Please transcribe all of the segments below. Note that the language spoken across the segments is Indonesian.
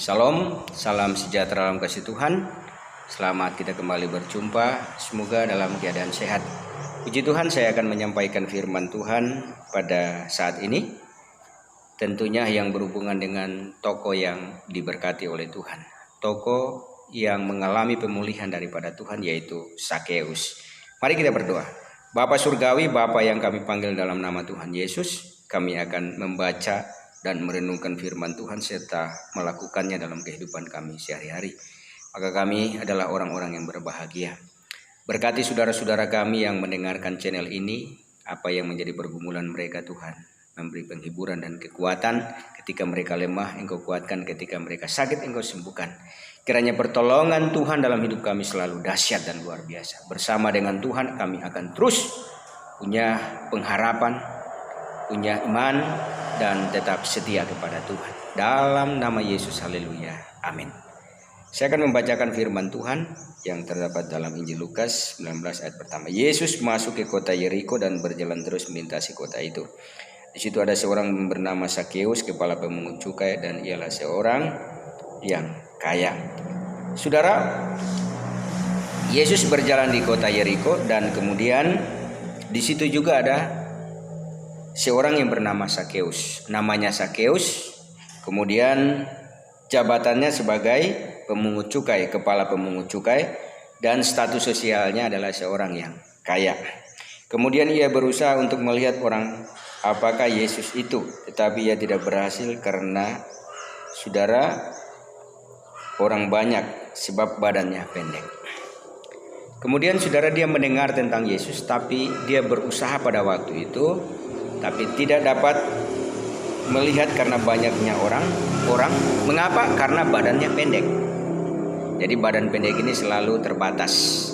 Shalom, salam sejahtera dalam kasih Tuhan. Selamat kita kembali berjumpa, semoga dalam keadaan sehat. Puji Tuhan, saya akan menyampaikan firman Tuhan pada saat ini. Tentunya yang berhubungan dengan tokoh yang diberkati oleh Tuhan. Tokoh yang mengalami pemulihan daripada Tuhan, yaitu Sakeus. Mari kita berdoa. Bapa Surgawi, Bapa yang kami panggil dalam nama Tuhan Yesus, kami akan membaca dan merenungkan firman Tuhan serta melakukannya dalam kehidupan kami sehari-hari. Maka kami adalah orang-orang yang berbahagia. Berkati saudara-saudara kami yang mendengarkan channel ini, apa yang menjadi pergumulan mereka Tuhan. Memberi penghiburan dan kekuatan ketika mereka lemah, Engkau kuatkan. Ketika mereka sakit, Engkau sembuhkan. Kiranya pertolongan Tuhan dalam hidup kami selalu dahsyat dan luar biasa. Bersama dengan Tuhan kami akan terus punya pengharapan, punya iman, dan tetap setia kepada Tuhan. Dalam nama Yesus, haleluya, amin. Saya akan membacakan firman Tuhan yang terdapat dalam Injil Lukas 19 ayat pertama. Yesus masuk ke kota Yeriko dan berjalan terus melintasi kota itu. Di situ ada seorang bernama Sakeus, kepala pemungut cukai, dan ialah seorang yang kaya. Saudara, Yesus berjalan di kota Yeriko dan kemudian di situ juga ada seorang yang bernama Sakeus. Namanya Sakeus, kemudian jabatannya sebagai pemungut cukai, kepala pemungut cukai, dan status sosialnya adalah seorang yang kaya. Kemudian ia berusaha untuk melihat orang apakah Yesus itu, tetapi ia tidak berhasil karena saudara, orang banyak sebab badannya pendek. Kemudian saudara, dia mendengar tentang Yesus, tapi dia berusaha pada waktu itu, tapi tidak dapat melihat karena banyaknya orang. Mengapa? Karena badannya pendek. Jadi badan pendek ini selalu terbatas.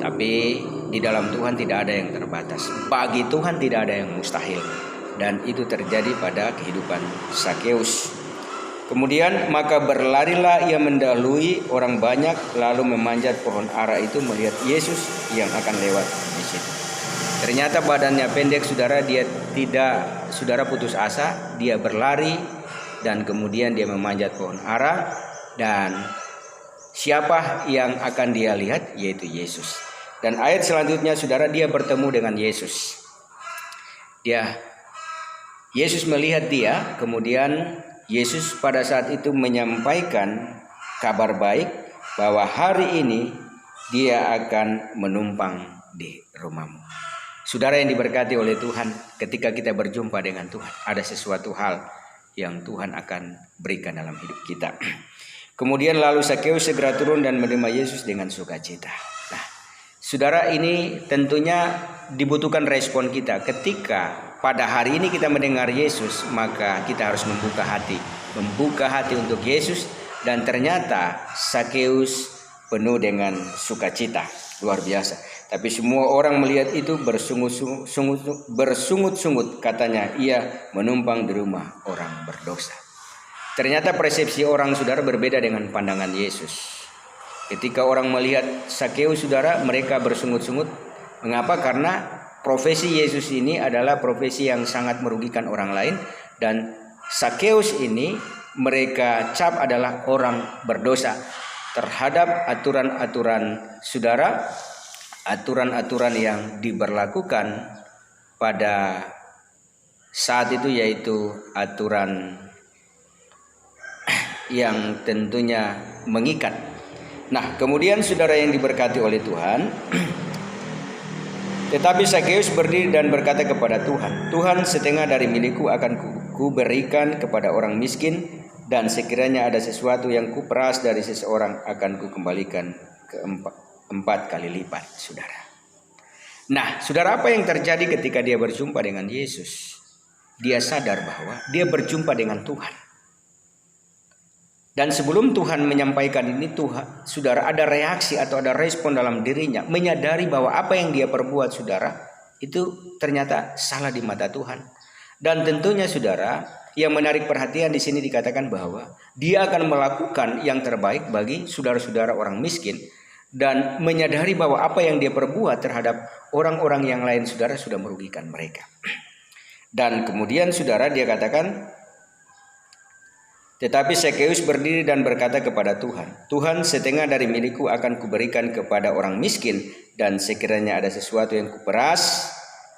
Tapi di dalam Tuhan tidak ada yang terbatas. Bagi Tuhan tidak ada yang mustahil. Dan itu terjadi pada kehidupan Sakeus. Kemudian maka berlarilah ia mendahului orang banyak, lalu memanjat pohon ara itu melihat Yesus yang akan lewat di situ. Ternyata badannya pendek, saudara, saudara putus asa, dia berlari dan kemudian dia memanjat pohon ara, dan siapa yang akan dia lihat? Yaitu Yesus. Dan ayat selanjutnya, saudara, dia bertemu dengan Yesus. Yesus melihat dia, kemudian Yesus pada saat itu menyampaikan kabar baik bahwa hari ini dia akan menumpang di rumahmu. Saudara yang diberkati oleh Tuhan, ketika kita berjumpa dengan Tuhan, ada sesuatu hal yang Tuhan akan berikan dalam hidup kita. Kemudian lalu Sakeus segera turun dan menerima Yesus dengan sukacita. Nah, saudara, ini tentunya dibutuhkan respon kita. Ketika pada hari ini kita mendengar Yesus, maka kita harus membuka hati untuk Yesus. Dan ternyata Sakeus penuh dengan sukacita, luar biasa. Tapi semua orang melihat itu bersungut-sungut, katanya ia menumpang di rumah orang berdosa. Ternyata persepsi orang, saudara, berbeda dengan pandangan Yesus. Ketika orang melihat Sakeus, saudara, mereka bersungut-sungut. Mengapa? Karena profesi Yesus ini adalah profesi yang sangat merugikan orang lain. Dan Sakeus ini mereka cap adalah orang berdosa. Terhadap aturan-aturan, saudara, aturan-aturan yang diberlakukan pada saat itu, yaitu aturan yang tentunya mengikat. Nah, kemudian saudara yang diberkati oleh Tuhan, tetapi Sakeus berdiri dan berkata kepada Tuhan, Tuhan, setengah dari milikku akan kuberikan kepada orang miskin, dan sekiranya ada sesuatu yang kuperas dari seseorang akan kukembalikan empat kali lipat, saudara. Nah, saudara, apa yang terjadi ketika dia berjumpa dengan Yesus? Dia sadar bahwa dia berjumpa dengan Tuhan. Dan sebelum Tuhan menyampaikan ini, saudara, ada reaksi atau ada respon dalam dirinya, menyadari bahwa apa yang dia perbuat, saudara, itu ternyata salah di mata Tuhan. Dan tentunya, saudara, yang menarik perhatian di sini dikatakan bahwa dia akan melakukan yang terbaik bagi saudara-saudara orang miskin, dan menyadari bahwa apa yang dia perbuat terhadap orang-orang yang lain, saudara, sudah merugikan mereka. Dan kemudian, saudara, dia katakan, Tetapi Sakeus berdiri dan berkata kepada Tuhan, Tuhan, setengah dari milikku akan kuberikan kepada orang miskin, dan sekiranya ada sesuatu yang kuperas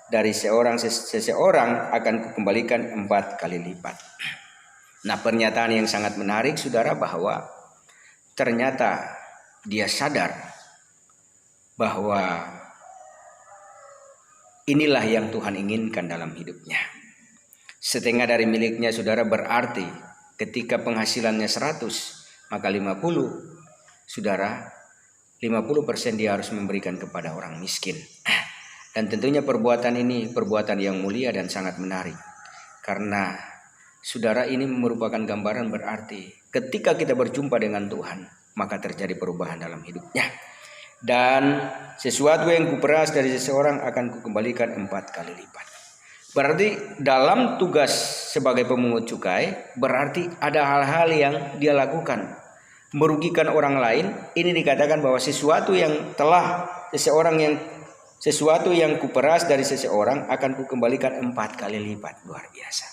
dari seseorang akan kukembalikan 4 kali lipat. Nah, pernyataan yang sangat menarik saudara, bahwa ternyata dia sadar bahwa inilah yang Tuhan inginkan dalam hidupnya. Setengah dari miliknya saudara berarti ketika penghasilannya 100, maka 50, saudara, 50% dia harus memberikan kepada orang miskin. Dan tentunya perbuatan ini perbuatan yang mulia dan sangat menarik. Karena saudara, ini merupakan gambaran berarti ketika kita berjumpa dengan Tuhan, maka terjadi perubahan dalam hidupnya. Dan sesuatu yang kuperas dari seseorang akan kukembalikan 4 kali lipat. Berarti dalam tugas sebagai pemungut cukai, berarti ada hal-hal yang dia lakukan merugikan orang lain. Ini dikatakan bahwa sesuatu yang kuperas dari seseorang akan kukembalikan 4 kali lipat. Luar biasa.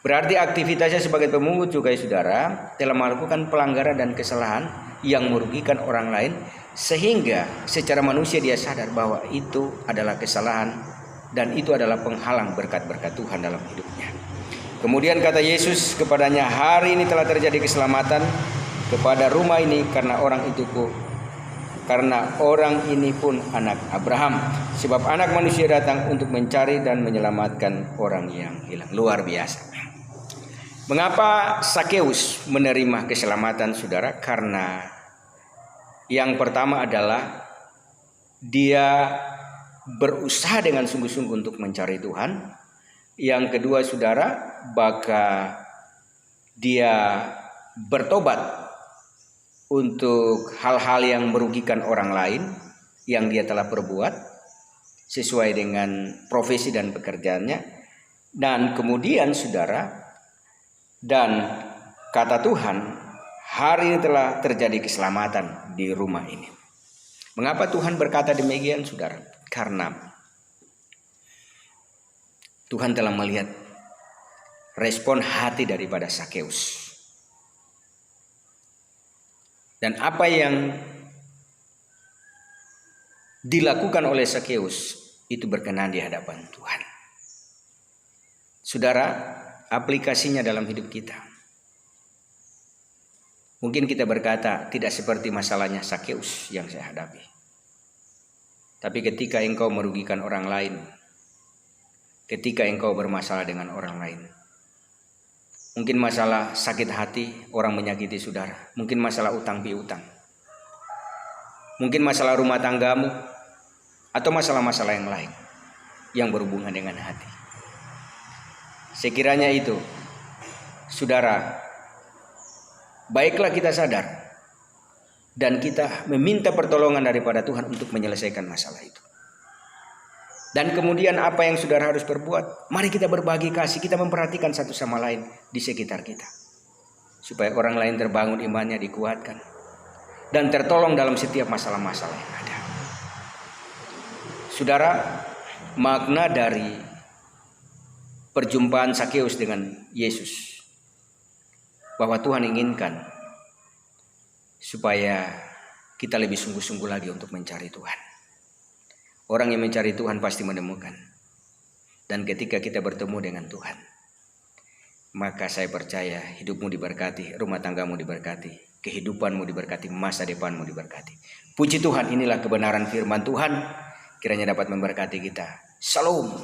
Berarti aktivitasnya sebagai pemungut cukai saudara telah melakukan pelanggaran dan kesalahan yang merugikan orang lain, sehingga secara manusia dia sadar bahwa itu adalah kesalahan dan itu adalah penghalang berkat-berkat Tuhan dalam hidupnya. Kemudian kata Yesus kepadanya, hari ini telah terjadi keselamatan kepada rumah ini karena orang ini pun anak Abraham. Sebab anak manusia datang untuk mencari dan menyelamatkan orang yang hilang. Luar biasa. Mengapa Sakeus menerima keselamatan saudara? Karena yang pertama adalah dia berusaha dengan sungguh-sungguh untuk mencari Tuhan. Yang kedua saudara, maka dia bertobat untuk hal-hal yang merugikan orang lain yang dia telah perbuat sesuai dengan profesi dan pekerjaannya. Dan kemudian saudara, dan kata Tuhan, hari ini telah terjadi keselamatan di rumah ini. Mengapa Tuhan berkata demikian saudara? Karena Tuhan telah melihat respon hati daripada Sakeus. Dan apa yang dilakukan oleh Sakeus itu berkenan di hadapan Tuhan. Saudara, aplikasinya dalam hidup kita. Mungkin kita berkata tidak seperti masalahnya Sakeus yang saya hadapi. Tapi ketika engkau merugikan orang lain, ketika engkau bermasalah dengan orang lain, mungkin masalah sakit hati, orang menyakiti saudara, mungkin masalah utang piutang, mungkin masalah rumah tanggamu, atau masalah-masalah yang lain yang berhubungan dengan hati. Sekiranya itu, saudara, baiklah kita sadar dan kita meminta pertolongan daripada Tuhan untuk menyelesaikan masalah itu. Dan kemudian apa yang saudara harus perbuat? Mari kita berbagi kasih, kita memperhatikan satu sama lain di sekitar kita. Supaya orang lain terbangun imannya, dikuatkan. Dan tertolong dalam setiap masalah-masalah yang ada. Saudara, makna dari perjumpaan Sakeus dengan Yesus, bahwa Tuhan inginkan supaya kita lebih sungguh-sungguh lagi untuk mencari Tuhan. Orang yang mencari Tuhan pasti menemukan. Dan ketika kita bertemu dengan Tuhan, maka saya percaya hidupmu diberkati, rumah tanggamu diberkati, kehidupanmu diberkati, masa depanmu diberkati. Puji Tuhan, inilah kebenaran firman Tuhan. Kiranya dapat memberkati kita. Shalom.